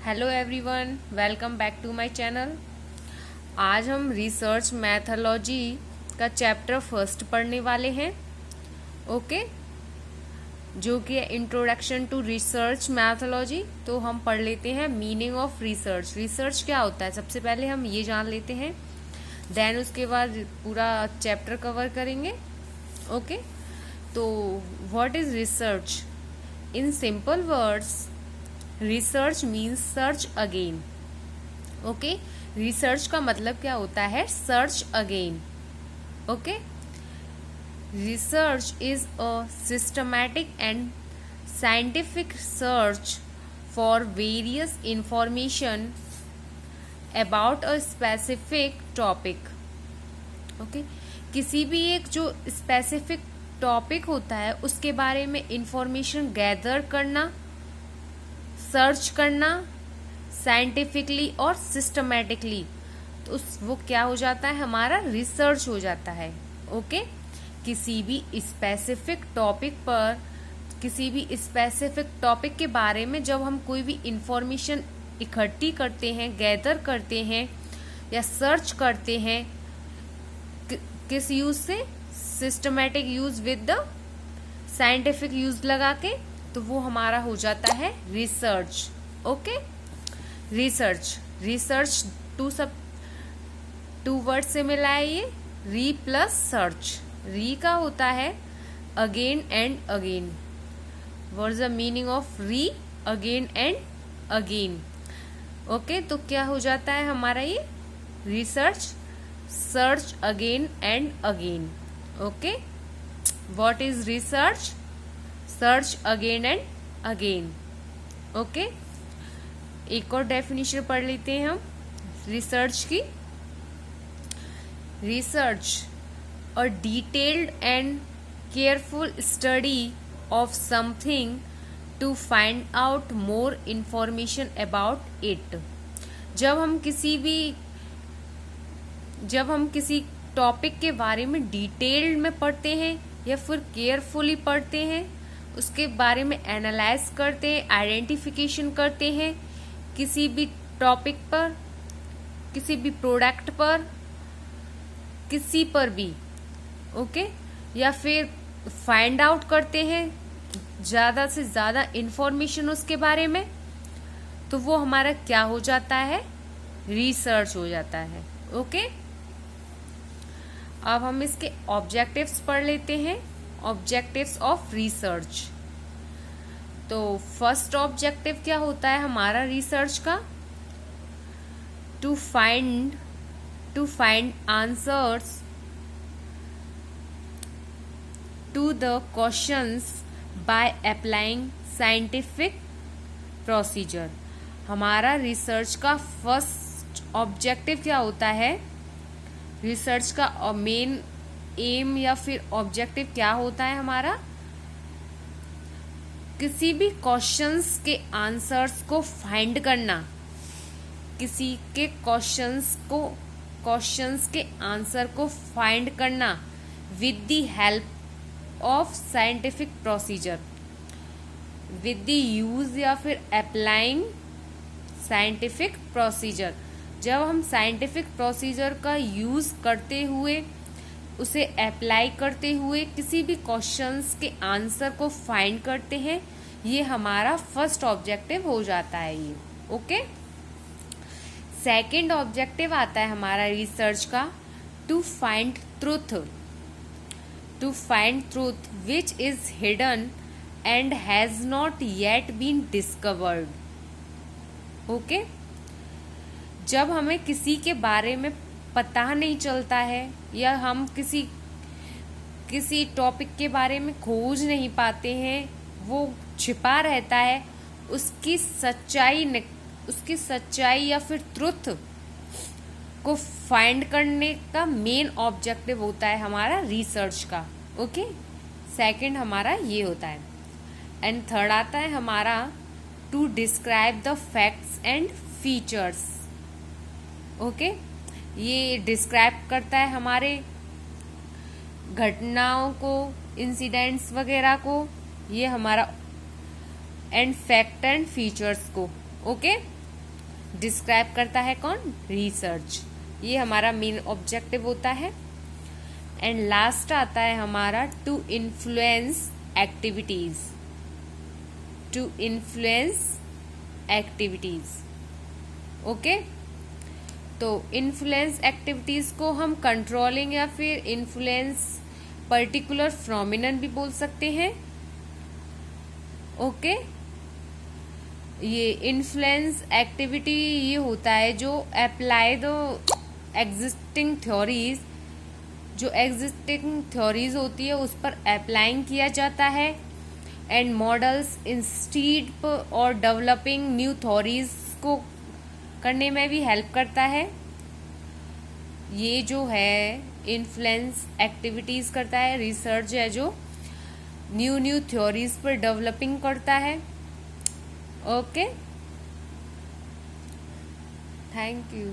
Hello everyone, welcome back to my channel. आज हम research methodology का चैप्टर फर्स्ट पढ़ने वाले हैं। ओके, जो कि है इंट्रोडक्शन टू रिसर्च मैथोलॉजी। तो हम पढ़ लेते हैं मीनिंग ऑफ रिसर्च। रिसर्च क्या होता है, सबसे पहले हम ये जान लेते हैं, देन उसके बाद पूरा चैप्टर कवर करेंगे। ओके, तो what is research? In simple words, research means search again. Okay, research का मतलब क्या होता है? Search again. Okay, research is a systematic and scientific search for various information about a specific topic. Okay, किसी भी एक जो स्पेसिफिक टॉपिक होता है उसके बारे में इंफॉर्मेशन गैदर करना, सर्च करना साइंटिफिकली और सिस्टमेटिकली, तो वो क्या हो जाता है? हमारा रिसर्च हो जाता है। ओके, किसी भी स्पेसिफिक टॉपिक के बारे में जब हम कोई भी इंफॉर्मेशन इकट्ठी करते हैं, गैदर करते हैं या सर्च करते हैं, किस यूज से? Systematic use with the scientific use लगा के, तो वो हमारा हो जाता है research. Okay, research two word से मिला है ये, री प्लस सर्च। री का होता है again and again. What is the meaning of re? Again and again. Okay, तो क्या हो जाता है हमारा ये research? Search again and again. Okay, what is research? Search again and again. Okay, एक और डेफिनेशन पढ़ लेते हैं हम रिसर्च की। Research a detailed and careful study of something to find out more information about it. जब हम किसी टॉपिक के बारे में डिटेल्ड में पढ़ते हैं या फिर केयरफुली पढ़ते हैं, उसके बारे में एनालाइज करते हैं, आइडेंटिफिकेशन करते हैं, किसी भी टॉपिक पर, किसी भी प्रोडक्ट पर, किसी पर भी। ओके, या फिर फाइंड आउट करते हैं ज्यादा से ज्यादा इंफॉर्मेशन उसके बारे में, तो वो हमारा क्या हो जाता है? रिसर्च हो जाता है। ओके, अब हम इसके ऑब्जेक्टिव्स पढ़ लेते हैं। Objectives of research. तो फर्स्ट ऑब्जेक्टिव क्या होता है हमारा रिसर्च का? To find answers to the questions by applying scientific procedure. हमारा रिसर्च का फर्स्ट ऑब्जेक्टिव क्या होता है? रिसर्च का मेन एम या फिर ऑब्जेक्टिव क्या होता है हमारा? किसी भी क्वेश्चंस के आंसर्स को फाइंड करना, किसी के क्वेश्चंस के आंसर को फाइंड करना with the help of scientific procedure, with the use या फिर अप्लाइंग साइंटिफिक प्रोसीजर। जब हम साइंटिफिक प्रोसीजर का यूज करते हुए, उसे अप्लाई करते हुए किसी भी क्वेश्चंस के आंसर को फाइंड करते हैं, ये हमारा फर्स्ट ऑब्जेक्टिव हो जाता है ये। ओके, सेकंड ऑब्जेक्टिव आता है हमारा रिसर्च का, to find truth which is hidden and has not yet been discovered. Okay, जब हमें किसी के बारे में पता नहीं चलता है या हम किसी टॉपिक के बारे में खोज नहीं पाते हैं, वो छिपा रहता है, उसकी सच्चाई या फिर ट्रुथ को फाइंड करने का मेन ऑब्जेक्टिव होता है हमारा रिसर्च का। ओके, सेकंड हमारा ये होता है। एंड थर्ड आता है हमारा to describe the facts and features. Okay, ये डिस्क्राइब करता है हमारे घटनाओं को, इंसिडेंट्स वगैरह को, ये हमारा एंड फैक्ट एंड फीचर्स को। ओके, डिस्क्राइब करता है कौन? रिसर्च। ये हमारा मेन ऑब्जेक्टिव होता है। एंड लास्ट आता है हमारा to influence activities. To influence activities. Okay, तो इन्फ्लुएंस एक्टिविटीज को हम कंट्रोलिंग या फिर इन्फ्लुएंस पर्टिकुलर फिनोमिनन भी बोल सकते हैं। ओके, ये इन्फ्लुएंस एक्टिविटी ये होता है जो अप्लाई द एग्जिस्टिंग थ्योरीज, जो एग्जिस्टिंग थ्योरीज होती है उस पर अप्लाइंग किया जाता है एंड मॉडल्स इंस्टीड और डेवलपिंग न्यू थ्योरीज को करने में भी हेल्प करता है। ये जो है इन्फ्लुएंस एक्टिविटीज करता है, रिसर्च है जो न्यू थ्योरीज पर डेवलपिंग करता है। Okay, thank you.